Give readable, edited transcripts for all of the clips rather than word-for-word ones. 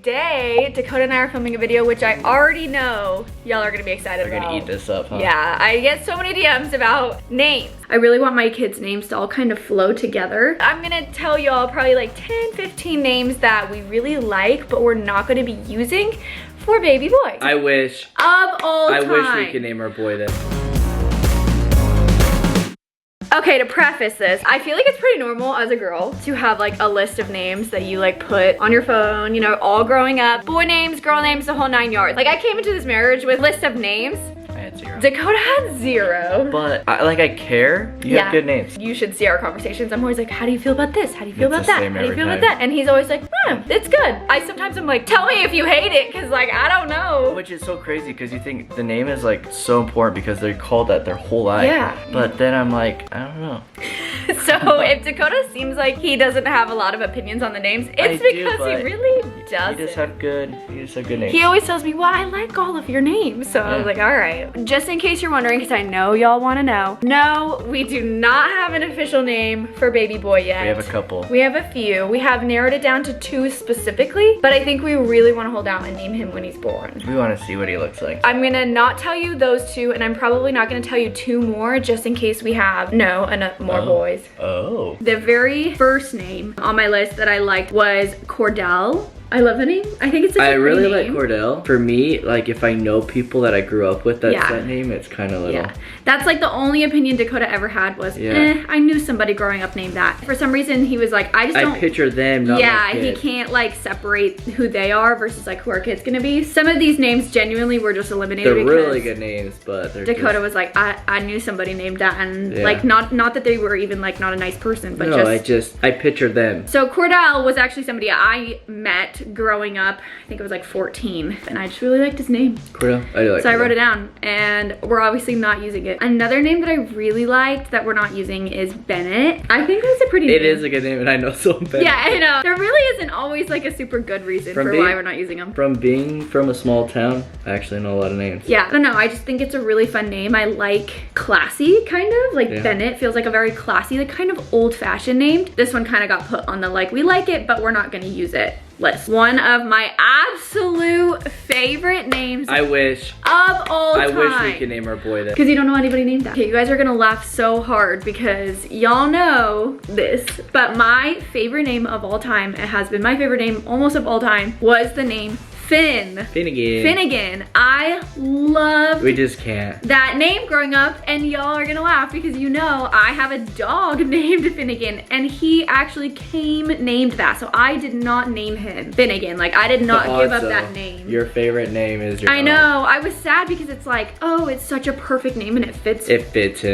Today, Dakota and I are filming a video, which I already know y'all are gonna be excited about. We're gonna eat this up, huh? Yeah, I get so many DMs about names. I really want my kids' names to all kind of flow together. I'm gonna tell y'all probably like 10, 15 names that we really like, but we're not gonna be using for baby boys. I wish. Of all time. I wish we could name our boy this. Okay, to preface this, I feel like it's pretty normal as a girl to have like a list of names that you like put on your phone, you know, all growing up. Boy names, girl names, the whole 9 yards. Like I came into this marriage with a list of names. I had 0. Dakota had 0. But I care. You have good names. You should see our conversations. I'm always like, how do you feel about this? How do you feel about It's the that? same How do you every feel about time. that? And he's always like, it's good. Sometimes I'm like, tell me if you hate it, cause like, I don't know. Which is so crazy because you think the name is like so important because they're called that their whole life. Yeah. But then I'm like, I don't know. So if Dakota seems like he doesn't have a lot of opinions on the names, it's because he really doesn't. You just have good names. He always tells me, well, I like all of your names. So I was like, all right. Just in case you're wondering, because I know y'all want to know. No, we do not have an official name for baby boy yet. We have a couple. We have a few. We have narrowed it down to 2 specifically, but I think we really want to hold out and name him when he's born. We want to see what he looks like. I'm gonna not tell you those 2, and I'm probably not gonna tell you 2 more just in case we have more boys. Oh. The very first name on my list that I liked was Cordell. I love the name. I think it's such a I really pretty like name. Cordell. For me, like if I know people that I grew up with that's that name, it's kind of little. Yeah, that's like the only opinion Dakota ever had was, I knew somebody growing up named that. For some reason, he was like, I just don't. I picture them, not my he kid. can't like separate who they are versus like who our kid's gonna be. Some of these names genuinely were just eliminated. They're because really good names, but they're Dakota was like, I knew somebody named that, and like not that they were even like not a nice person, but I pictured them. So Cordell was actually somebody I met growing up. I think it was like 14, and I just really liked his name. Cordell? I do like So Cordell. I wrote it down, and we're obviously not using it. Another name that I really liked that we're not using is Bennett. I think that's a pretty name. It is a good name, and I know someone Bennett. Yeah, I know. There really isn't always like a super good reason for why we're not using them. From being from a small town, I actually know a lot of names. Yeah, I don't know. I just think it's a really fun name. I like classy, kind of. Like Bennett feels like a very classy, like kind of old-fashioned name. This one kind of got put on the like, we like it, but we're not gonna use it list. One of my absolute favorite names I wish. Of all time. I wish we could name our boy that. Because you don't know anybody named that. Okay, you guys are gonna laugh so hard because y'all know this, but my favorite name of all time, it has been my favorite name almost of all time, was the name Finn. Finnegan. I loved We just can't. that name growing up, and y'all are gonna laugh because you know I have a dog named Finnegan, and he actually came named that. So I did not name him Finnegan. Like I did not give up that name. Your favorite name is your I know. I was sad because it's like, oh, it's such a perfect name and it fits him.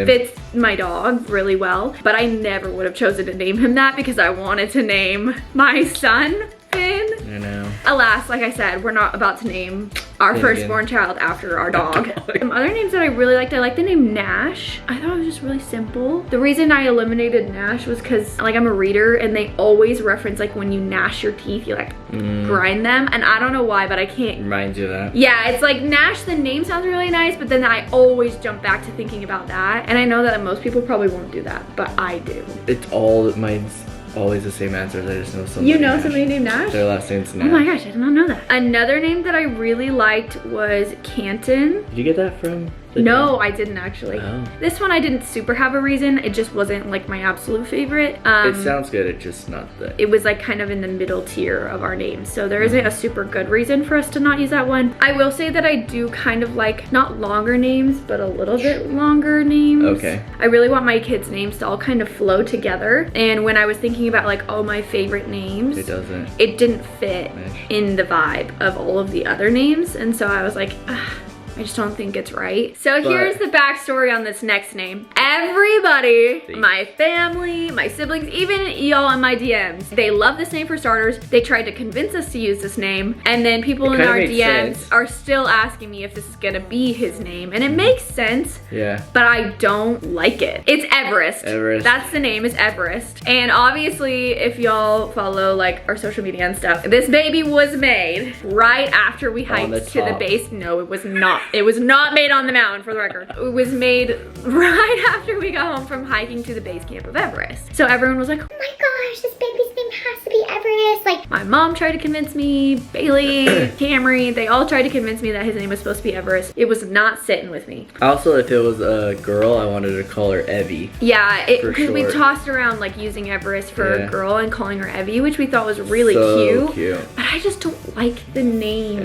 Fits my dog really well. But I never would have chosen to name him that because I wanted to name my son Finn. I know. Alas, like I said, we're not about to name our firstborn child after our dog. Some other names that I really liked, I like the name Nash. I thought it was just really simple. The reason I eliminated Nash was because like I'm a reader and they always reference like when you gnash your teeth, you like grind them. And I don't know why, but I can't. Reminds you of that? Yeah, it's like Nash, the name sounds really nice, but then I always jump back to thinking about that. And I know that most people probably won't do that, but I do. It's all mine's always the same answers. I just know somebody. You know somebody named Nash? Their last name's Nash. Oh my gosh, I did not know that. Another name that I really liked was Canton. Did you get that from? No, I didn't actually. Oh. This one I didn't super have a reason. It just wasn't like my absolute favorite. It sounds good, it's just not the. It was like kind of in the middle tier of our names. So there isn't a super good reason for us to not use that one. I will say that I do kind of like not longer names, but a little bit longer names. Okay. I really want my kids' names to all kind of flow together. And when I was thinking about like, oh, my favorite names. It didn't fit in the vibe of all of the other names. And so I was like, I just don't think it's right. So here's the backstory on this next name. Everybody, my family, my siblings, even y'all in my DMs, they love this name for starters. They tried to convince us to use this name. And then people in our DMs are still asking me if this is gonna be his name. And it makes sense, but I don't like it. It's Everest. That's the name, is Everest. And obviously, if y'all follow like our social media and stuff, this baby was made right after we hiked to the base. No, it was not. It was not made on the mountain, for the record. It was made right after we got home from hiking to the base camp of Everest. So everyone was like, oh my gosh, this baby's name has to be Everest. Like, my mom tried to convince me, Bailey, Camry, they all tried to convince me that his name was supposed to be Everest. It was not sitting with me. Also, if it was a girl, I wanted to call her Evie. Yeah, because we tossed around like using Everest for a girl and calling her Evie, which we thought was really cute. But I just don't like the name.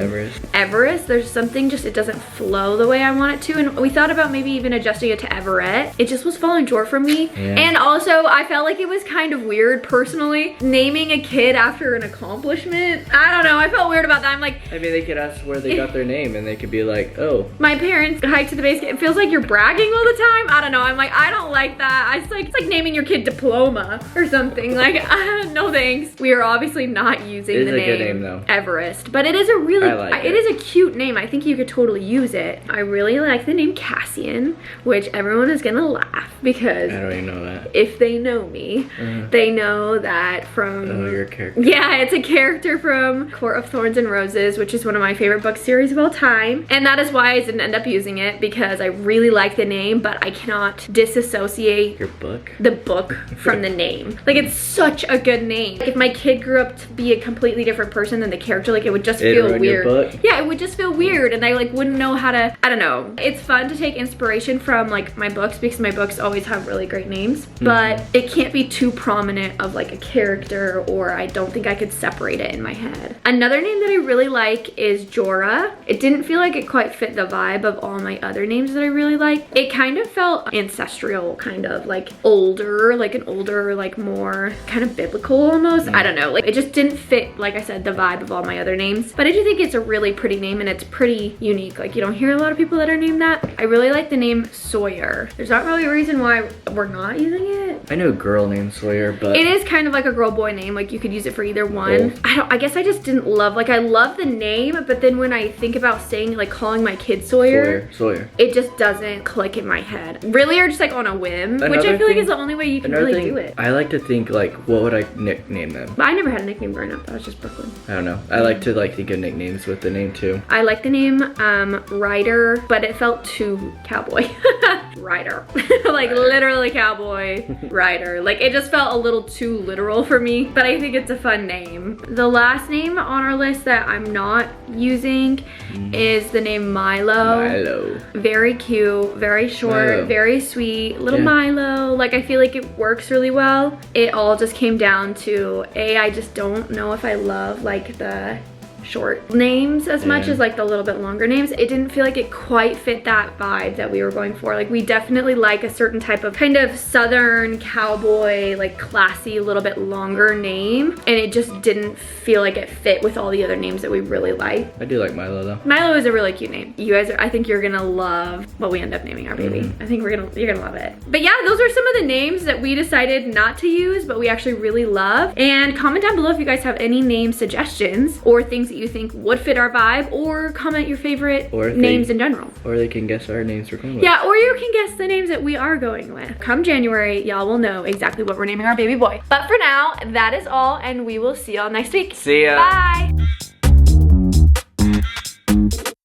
Everest, there's something just, it doesn't flow the way I want it to. And we thought about maybe even adjusting it to Everett. It just was falling short for me. Yeah. And also, I felt like it was kind of weird personally, naming a kid after an accomplishment. I don't know, I felt weird about that. I'm like, I mean, they could ask where they got their name and they could be like, oh. My parents hiked to the base camp. It feels like you're bragging all the time. I don't know, I'm like, I don't like that. It's like naming your kid Diploma or something. Like, no thanks. We are obviously not using the name Everest, but it is a really, it is a cute name. I think you could totally use it. I really like the name Cassian, which everyone is gonna laugh because I don't even know that. If they know me, they know that from your character. Yeah, it's a character from Court of Thorns and Roses, which is one of my favorite book series of all time. And that is why I didn't end up using it, because I really like the name, but I cannot disassociate the book from the name. Like, it's such a good name. Like, if my kid grew up to be a completely different person than the character, like, it would just feel weird. Yeah, it would just feel weird, and I like wouldn't know how to, I don't know. It's fun to take inspiration from like my books, because my books always have really great names, but it can't be too prominent of like a character, or I don't think I could separate it in my head. Another name that I really like is Jorah. It didn't feel like it quite fit the vibe of all my other names that I really like. It kind of felt ancestral, kind of like older, like more kind of biblical almost. I don't know, like it just didn't fit, like I said, the vibe of all my other names. But I do think it's a really pretty name, and it's pretty unique. Like, you don't hear a lot of people that are named that. I really like the name Sawyer. There's not really a reason why we're not using it. I know a girl named Sawyer, but it is kind of like a girl boy name. Like, you could use it for either one. I guess I just didn't love, like, I love the name, but then when I think about saying, like, calling my kid Sawyer, it just doesn't click in my head. Really, or just like on a whim, which I feel like is the only way you can really do it. I like to think, like, what would I nickname them? But I never had a nickname growing up. That was just Brooklyn. I don't know. I like to like think of nicknames with the name too. I like the name Ryder, but it felt too cowboy. Ryder. Like, literally cowboy Ryder. Like, it just felt a little too literal for me, but I think it's a fun name. The last name on our list that I'm not using is the name Milo. Very cute, very short, very sweet, little Milo. Like, I feel like it works really well. It all just came down to I just don't know if I love like the short names as much as like the little bit longer names. It didn't feel like it quite fit that vibe that we were going for. Like, we definitely like a certain type of kind of southern cowboy, like classy, little bit longer name, and it just didn't feel like it fit with all the other names that we really like. I do like Milo though. Milo is a really cute name. You guys I think you're gonna love what we end up naming our baby. I think you're gonna love it. But yeah, those are some of the names that we decided not to use, but we actually really love. And comment down below if you guys have any name suggestions or things that you think would fit our vibe, or comment your favorite names in general. Or they can guess our names we're going with. Yeah, or you can guess the names that we are going with. Come January, y'all will know exactly what we're naming our baby boy. But for now, that is all, and we will see y'all next week. See ya. Bye.